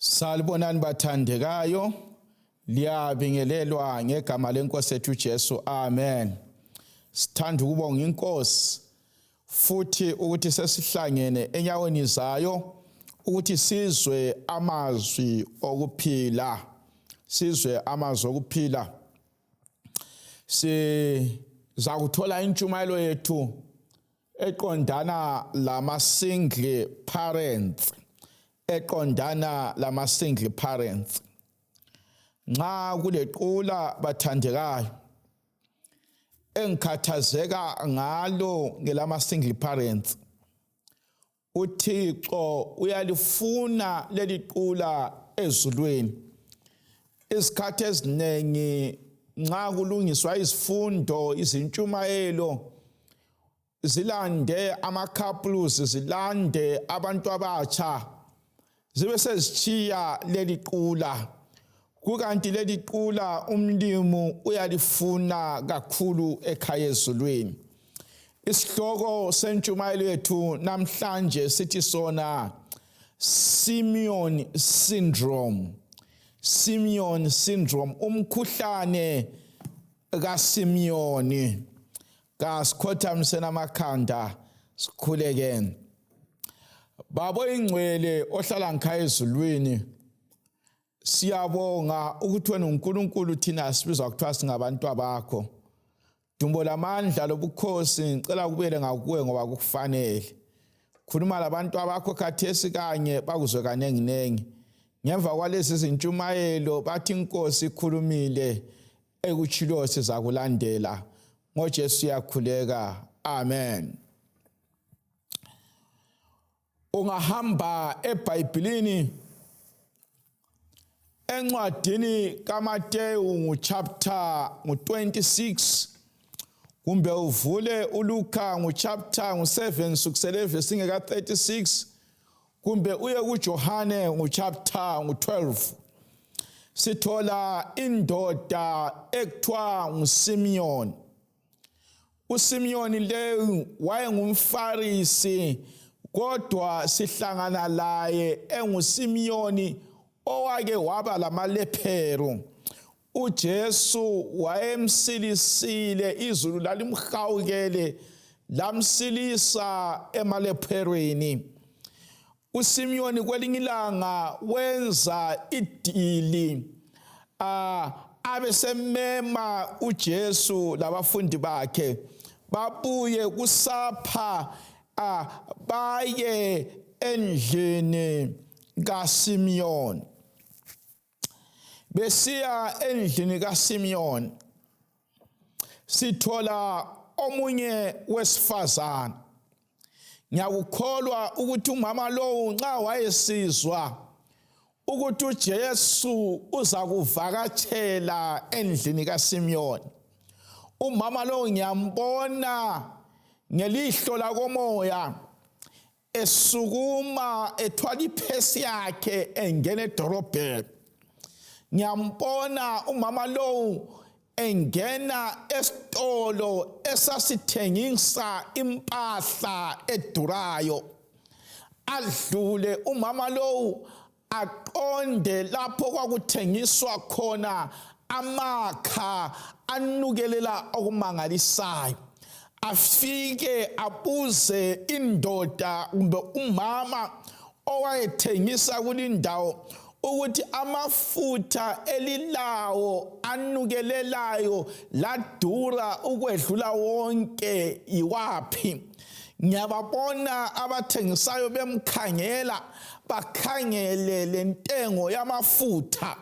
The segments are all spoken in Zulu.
Salibonani bathandekayo, liyabingelelwa ngegama lenkosi ethu Jesu. Amen. Sithanda ukubonga inkosi futhi ukuthi sesihlangene enyaweni zayo ukuthi sizwe amazwi okuphila. Sizwe amazwi okuphila. Sizakuthola intshumayelo yethu eqondana lama-single parents. Eqondana lama-single parents. Nxa kulequla bathandekayo engikhathazeka ngalo ngelama-single parents. uThixo uyalifuna leli qula ezulwini. Isikhathi eziningi nxa kulungiswa izifundo, izintshumayelo, zilande ama-couples, zilande abantu abatsha, zibe sezitshiya leli qula. Kukanti leli qula umlimu uyalifuna kakhulu ekhaya ezulwini. Isihloko sentshumayelo yethu namhlanje sithi sona Simeon syndrome. Simeon syndrome, umkhuhlane kaSimeoni. Kasikhothamise namakhanda sikhulekene. Babo ingcwele ohlala ngikhaya ezulwini, siyabonga ukuthi wena uNkulunkulu thina sibizwa kuthiwa singabantu bakho. Dumbo lamandla lobukhosi ngicela kubele ngakuwe ngoba kufanele. Khuluma labantu bakho khathesi kanye bakuzwe kanenginengi. Ngemva kwalezi izintshumayelo bathi inkosi ikhulumile, ekutshiloyo sizakulandela. NgoJesu siyakhuleka. Amen. Ungahamba eBhayibhelini encwadini kaMateyu chapter 26, kumbe uvule uLuka chapter 7 sukusele verse ngeka 36, kumbe uye kuJohane chapter 12. Sithola indoda ekuthiwa nguSimeon. uSimeon le wayengumfarisi, kodwa sihlangana laye enguSimeon owake waba lamalepero. uJesu wayemsilisile, izulu lalimhawukele lamsilisa emalepherweni. uSimeon kwelinye ilanga wenza idili, abesemema uJesu labafundi bakhe babuye kusapha, baye endlini kaSimeon. Besiya endlini kaSimeon sithola omunye wesifazana. Ngiyakukholwa ukuthi umama lowo nxa wayesizwa ukuthi uJesu uza kuvakatshela endlini kaSimeon, umama lowo ngiyambona ngelihlo lakomoya esukuma ethwala iphesi yakhe engena edorobheni. Ngiyambona umama lowo engena esitolo esasithengisa impahla edurayo. Adlule umama lowo aqonde lapho kwakuthengiswa khona amakha anukelela okumangalisayo. Afike abuze indoda kumbe umama owayethengisa kulindawo ukuthi amafutha elilawo anukelelayo ladura ukwedlula wonke iwaphi. Ngiyababona abathengisayo bemkhangela, bakhangele lentengo yamafutha.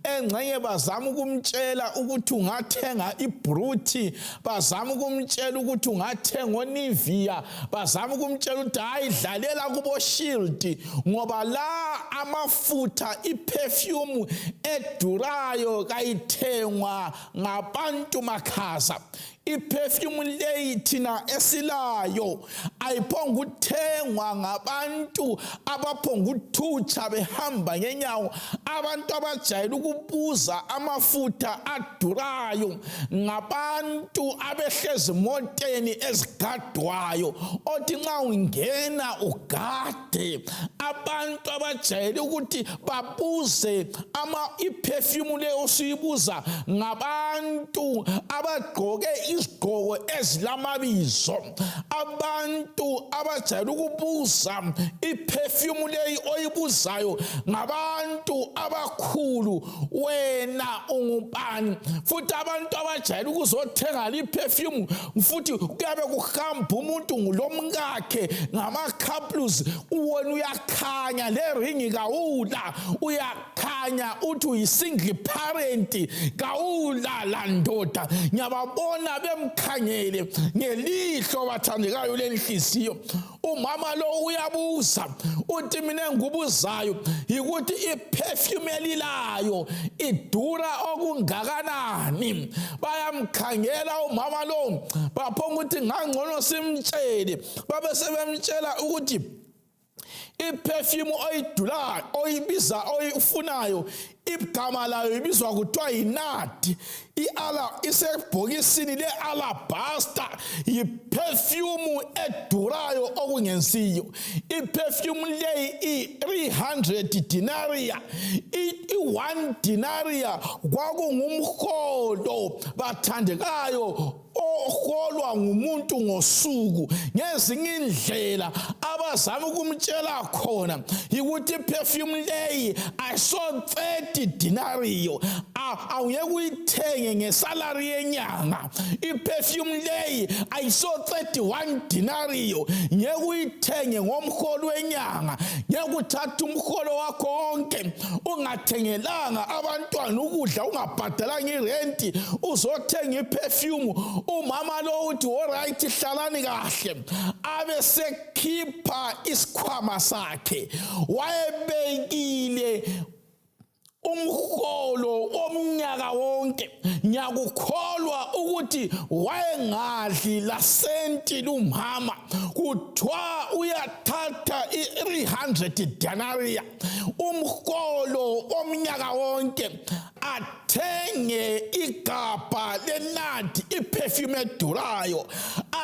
Engxenye bazama ukumtshela ukuthi ungathenga ibruti, bazama ukumtshela ukuthi ungathenga oNivea, bazama ukumtshela ukuthi hayi dlalela kubo Shield, ngoba la amafutha iperfume edurayo kayithengwa ngabantu makhaza. Iperfume leyi thina esilayo ayiphonga ukuthengwa ngabantu abaphonga ukuthutsha behamba ngenyawo, abantu abajayele abajayele ukubuza amafutha adurayo ngabantu abehlezi emoteni ezigadwayo othi nxa ungena ugade. Abantu abajayele ukuthi babuze iperfume le osuyibuza ngabantu abagqoke izigqoko ezilamabizo. Abantu abajayele ukubuza iperfume leyi oyibuzayo ngabantu abakhulu, wena ungubani? Futhi abantu abajayele ukuzothenga iperfume futhi kuyabe kuhamba umuntu ngulomkakhe ngama-couples, wena uyakhanya le ringi kawula, uyakhanya uthi uyi-single parent kawula landoda. Ngiyababona bemkhangele ngelihlo bathandekayo lenhliziyo. Umama lo uyabuza uthi mina engubuzayo yikuthi iperfume elilayo idura okungakanani. Bayamkhangela umama lo baphonga ukuthi ngangcono simtshele. Babe sebemtshela ukuthi iperfume oyidulayo oyibiza oyifunayo igama layo ibizwa kuthiwa yinadi. Isebhokisini le-alabaster, yiperfume edurayo okungensiyo. Iperfume leyi i-300 denaria. I-1 denaria kwakungumholo bathandekayo oholwa ngumuntu ngosuku. Ngezinye indlela abazama ukumtshela khona yikuthi iperfume leyi ayiso 30 denario, awungeke uyithenge ngesalary yenyanga. Iperfume leyi ayiso 31 denario, ngeke uyithenge ngomholo wenyanga. Ngeke uthathe umholo wakho wonke ungathengelanga abantwana ukudla, ungabhadalanga irenti, uzothenga iperfume. Umama lo uthi alright, hlalani kahle. Abe sekhipha isikhwama sakhe, wayebekile umholo omnyaka wonke. Ngiyakukholwa ukuthi wayengadli la senti lumama, kuthiwa uyathatha i-300 denaria, umholo omnyaka wonke, athenge igabha lenadi iperfume edurayo,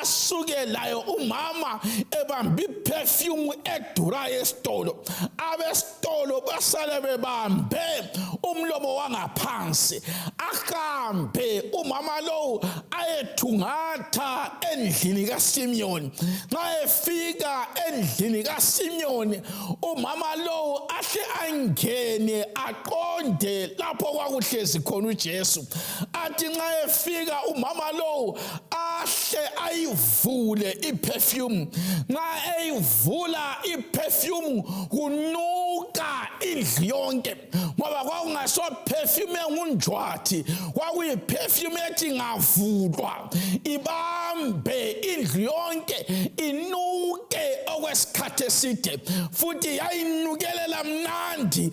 asuke layo umama ebambe iperfume edurayo esitolo. Abesitolo basale bebambe umlomo wangaphansi, ahambe umama lo ayethungatha endlini kaSimiyoni. Nxa efika endlini kaSimiyoni, umama lo ahle angene aqonde lapho kwakuhlezi khona uJesu. Athi nxa efika umama lo ahle ayivule iperfume. Nxa eyivula iperfume kunuka indlu yonke, ngoba kwakungaso perfume engunjwathi, kwakuyiperfume ethi ngavulwa ibambe indlu yonke, inuke okwesikhathi eside. Futhi yayinukelela mnandi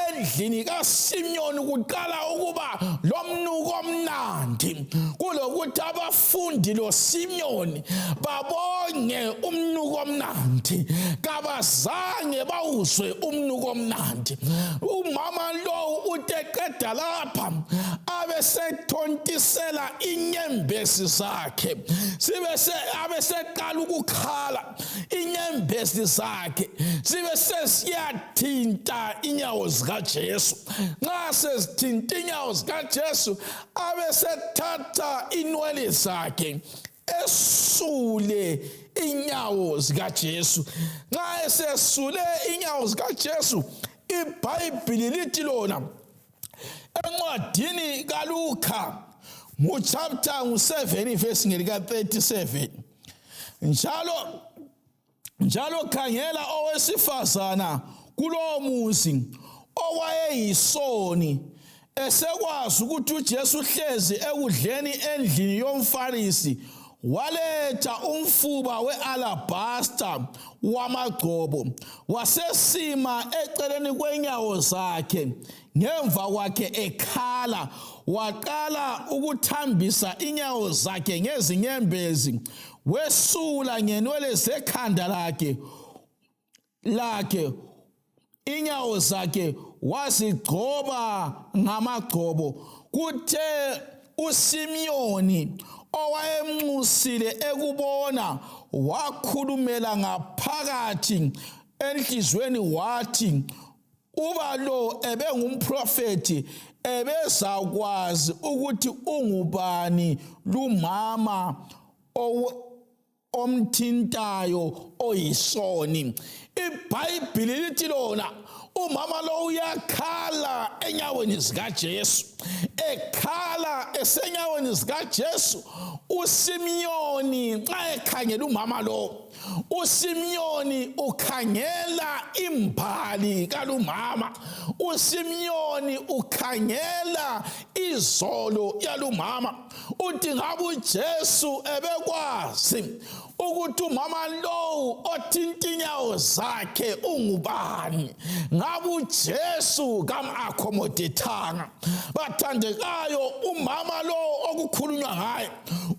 endlini kaSimiyoni kuqala ukuba lomnuko omnandi, kulokuthi abafundi loSimiyoni babonge umnuko omnandi, kabazange bawuzwe umnuko omnandi. Umama lo uteqeda lapha abesethontisela inyembezi zakhe, abeseqala ukukhala inyembezi zakhe sibe sesiyathinta inyawo zikaJesu. Nxa sezithinta inyawo zikaJesu, abesethatha inwele zakhe esule inyawo zikaJesu. Nxa esesule inyawo zikaJesu, iBhayibhili lithi lona encwadini kaLuka chapter 7 verse ngelika 37, njalo khangela owesifazana kulowo muzi owayeyisoni, esekwazi ukuthi uJesu hlezi ekudleni endlini yomFarisi, waletha umfuba we-alabasta wamagcobo, wasesima eceleni kwenyawo zakhe, ngemva kwakhe ekhala, waqala ukuthambisa inyawo zakhe ngezinyembezi, wesula ngenwele zekhanda lakhe inyawo zakhe, wazigcoba ngamagcobo. Kuthe uSimiyoni owayemnxusile ekubona wakhulumela ngaphakathi enhlizweni wathi, uba lo ebengumprofeti ebezakwazi ukuthi ungubani lumama omthintayo oyisoni. iBhayibhili lithi lona umama lo uyakhala enyaweni zikaJesu, ekhala esenyaweni zikaJesu. uSimiyoni xa ekhangela umama lo, uSimiyoni ukhangela imbali kalumama, uSimiyoni ukhangela izolo yalumama. Uthi ngabe uJesu ebekwazi ukuthi umama lo othinta inyawo zakhe ungubani, ngabe uJesu kam-accommodethanga. Bathandekayo, umama lo okukhulunywa ngaye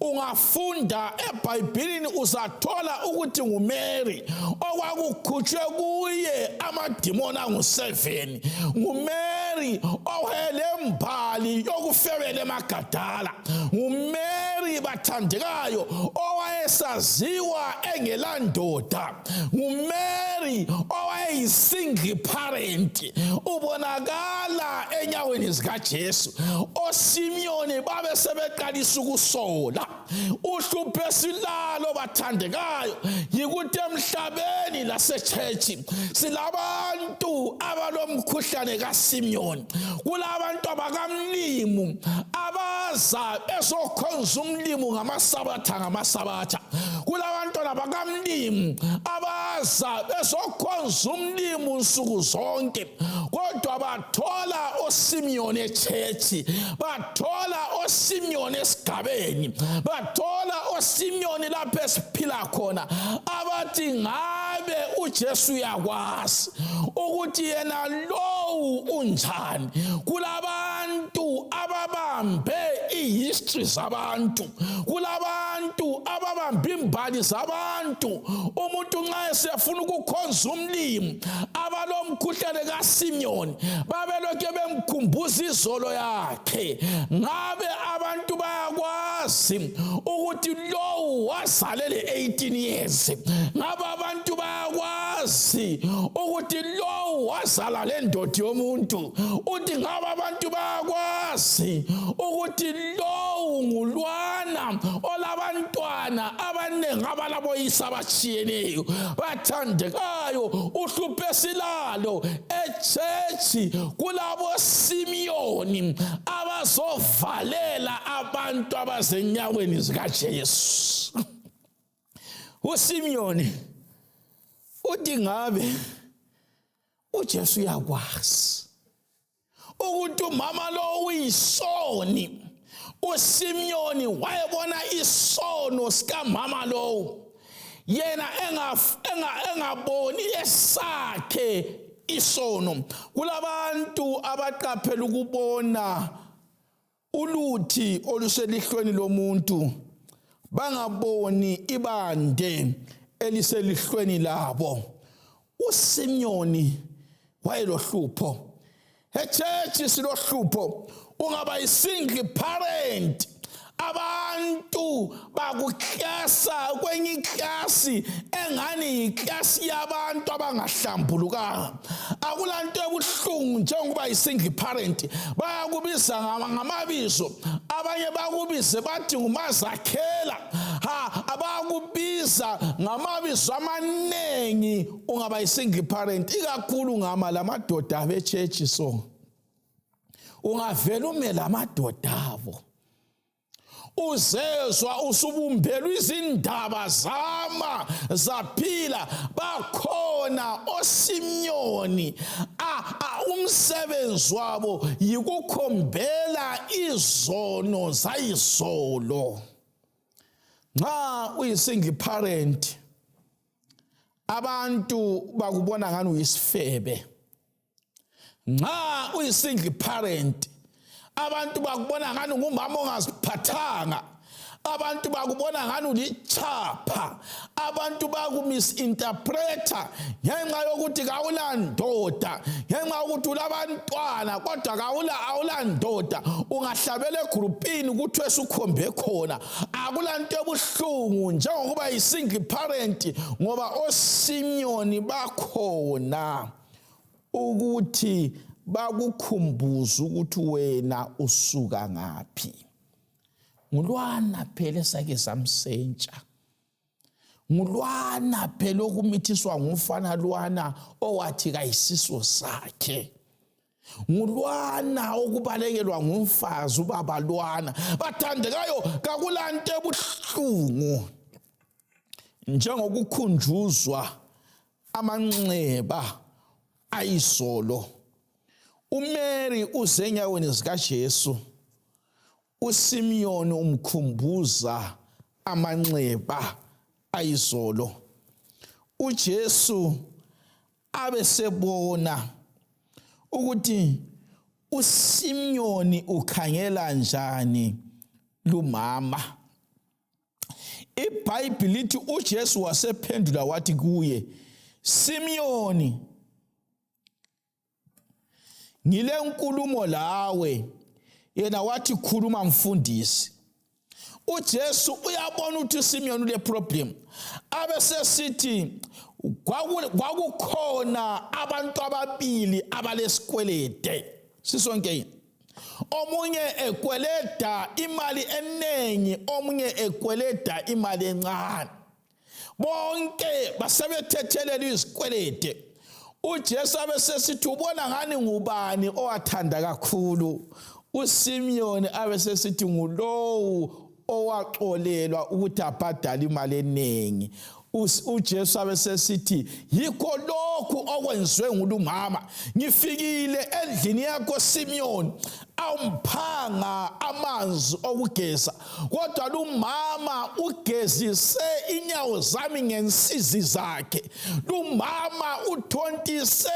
ungafunda eBhayibhilini uzathola ukuthi nguMary, okwakukhutshwe kuye amadimoni angu-7. nguMary owayelembali yokufebela eMagadala. nguMary bathandekayo owayesaziwa engelandoda. nguMary owayeyisingle parent, ubonakala enyaweni zikaJesu. oSimiyoni babe sebeqalisa ukusola. uhlupho esilalo bathandekayo yikuthi emhlabeni lasechechi silabantu abalomkhuhlane kaSimiyoni. kulabantu abakamlimu abaza bezokhonza umlimu ngamasabatha. kulabantwana bakamlimu abaza bezokhonza umlimu nsuku zonke, kodwa bathola oSimiyoni echechi, bathola oSimiyoni esigabeni, bathola oSimiyoni lapho esiphila khona, abathi ngabe uJesu uyakwazi ukuthi yena lowu unjani. kulabantu ababambe ihistory zabantu, kulabantu ababambe imbali zabantu. umuntu nxa esefuna ukukhonza umlimu, abalomkhuhlane kaSimiyoni babelokhe bemkhumbuza izolo yakhe. ngabe abantu bayakwazi ukuthi lowu wazalele 18 years? ngabe abantu bayakwazi ukuthi lowu wazala le ndoda yomuntu? uthi ngabe abantu bayakwazi ukuthi lowu ngulwana olabantwana abaningi abalaboyisa abatshiyeneyo? Bathandekayo, uhlupho esilalo echechi kulabo Simiyoni abazovalela abantu abazenyaweni zikaJesu. uSimiyoni uthi ngabe uJesu uyakwazi ukuthi umama lo uyisoni. uSimiyoni wayebona isono sikamama lo, yena engaboni esakhe isono. kulabantu abaqaphela ukubona uluthi oluselihlweni lomuntu, bangaboni ibande eliselihlweni labo. uSimiyoni wayelohlupho. echechi silohlupho. ungaba yisingle parent, abantu bakuklasa kwenye iklasi engani yiklasi yabantu abangahlambulukanga. akulanto ebuhlungu njengoba yisingle parent. bayakubiza ngamabizo, abanye bakubize bathi ngumazakhela, abakubiza ngamabizo amanengi ungaba yisingle parent, ikakhulu ngama lamadoda abechechi. so ungavela umela amadoda abo, uzezwa usubumbelwa izindaba zama zaphila. bakhona oSimiyoni umsebenzi wabo yikukhombela izono zayizolo. nxa uyisingle parent, abantu bakubona ngani uyisifebe. nxa uyisingle parent, abantu bakubona ngani ngumama ongaziphathanga. abantu bakubona ngani ulichapha, abantu bakumisinterpreta ngenxa yokuthi kawulandoda, ngenxa yokuthi ulabantwana kodwa awulandoda, ungahlabela egroupini kuthiwe sukhombe khona. Akulanto ebuhlungu njengokuba yi-single parent, ngoba oSimiyoni bakhona ukuthi bakukhumbuza ukuthi wena usuka ngaphi. Ngulwana phela esake samsentsha, ngulwana phela okumithiswa ngumfana lwana owathi kayisiso sakhe, ngulwana okubalekelwa ngumfazi ubaba lwana. Bathandekayo, kakulanto ebuhlungu njengokukhunjuzwa amanxeba ayizolo. uMary uze enyaweni zikaJesu, uSimiyoni umkhumbuza amanxeba ayizolo. uJesu abesebona ukuthi uSimiyoni ukhangela njani lumama. iBhayibheli lithi uJesu wasephendula wathi kuye, Simiyoni, ngile nkulumo lawe. Yena wathi khuluma mfundisi. uJesu uyabona ukuthi uSimiyoni ule problem. Abesesithi kwakukhona abantu ababili abalesikwelede. Sisonke omunye ekweleda imali enengi, omunye ekweleda imali encane. Bonke basebethethelela izikwelede. uJesu abesesithi ubona ngani ngubani owathanda kakhulu? uSimiyoni abesesithi ngulowu owaxolelwa ukuthi abhadale imali enengi. uJesu abesesithi yikho lokhu okwenziwe ngulumama. Ngifikile endlini yakho Simiyoni, awumphanga amanzi okugeza, kodwa lumama ugezise inyawo zami ngensizi zakhe. Lumama uthontise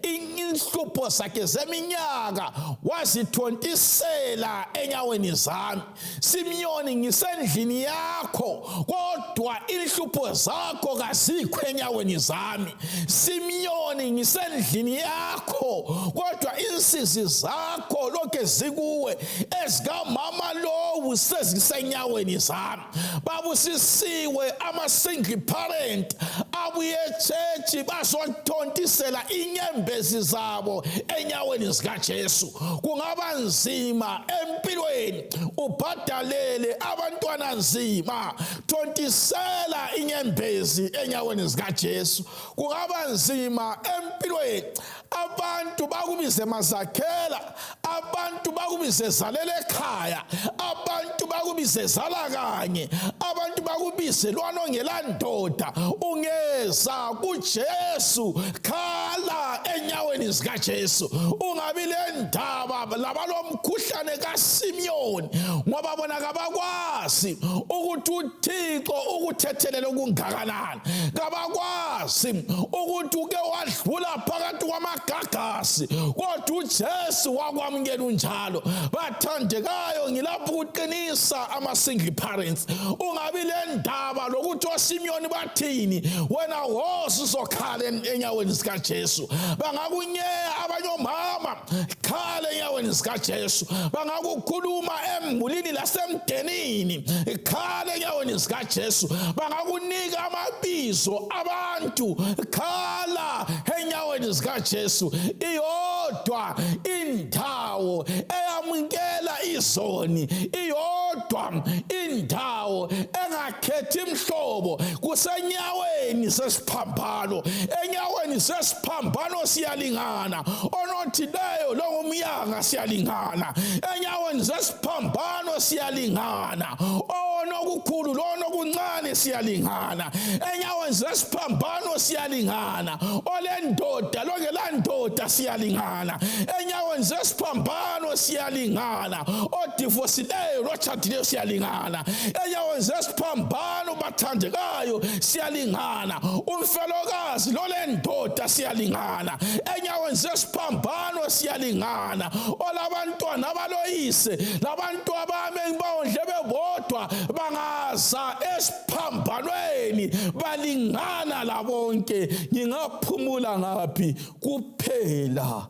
inhlupho zakhe zeminyaka wazithontisela enyaweni zami. Simiyoni, ngisendlini yakho kodwa inhlupho zakho kazikho enyaweni zami. Simiyoni, ngisendlini yakho kodwa insizi zakho lokhe zikuwe, ezikamama lowu sezisenyaweni zami. Babusisiwe ama-single parent abuye echechi bazothontisela inyembezi zabo enyaweni zikaJesu. Kungaba nzima empilweni, ubhadalele abantwana nzima, thontisela inyembezi enyaweni zikaJesu. Kungaba nzima empilweni, abantu bakubize mazakhela, abantu bakubize zalela ekhaya, abantu bakubize zala kanye, abantu bakubize lwana ongelandoda. Ungeza kuJesu, khala enyaweni zikaJesu. Ungabi lendaba labalomkhuhlane kaSimiyoni, ngoba bona kabakwazi ukuthi uThixo ukuthethelela okungakanani. Kabakwazi ukuthi uke wadlula phakathi kwamagagasi, kodwa uJesu wakwamukela unjalo. Bathandekayo, ngilapho ukuqinisa ama-single parents. Ungabi lendaba lokuthi oSimiyoni bathini, wena wosi uzokhala enyaweni zikaJesu. Bangakunyeya abanye omama, khala enyaweni zikaJesu. Bangakukhuluma embulini lasemdenini, khala enyaweni zikaJesu. Bangakunika amabizo abantu, khala enyaweni zikaJesu. Iyodwa indawo eyamukela izoni, iyodwa indawo engakhethi imhlobo, kusenyaweni sesiphambano. Enyaweni sesiphambano siyalingana, onothileyo longumyanga siyalingana. Enyaweni sesiphambano siyalingana, onokukhulu lonokuncane siyalingana. Enyaweni sesiphambano siyalingana, olendoda longelandoda siyalingana. Enyaweni sesiphambano siyalingana, odivosileyo lotshadileyo siyalingana. Enyaweni sesiphambano bathandekayo siyalingana, umfelokazi lolendoda siyalingana. Enyaweni sesiphambano siyalingana olabantwana abaloyise labantu abame bawondle bebodwa bangaza esiphambanweni balingana labonke. Ngingaphumula ngaphi? Kuphela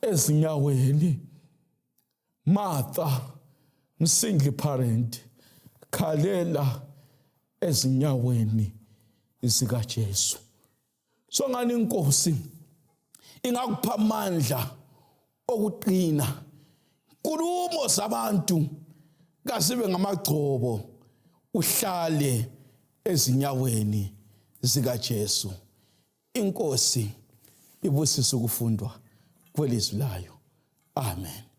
ezinyaweni. Martha, single parent, khalela ezinyaweni zika Jesu. So ngani inkosi ingakupha amandla okuqina. Nkulumo zabantu kasibe ngamagcobo, uhlale ezinyaweni zika Jesu. Inkosi ibusise ukufundwa kwelizwi layo. Amen.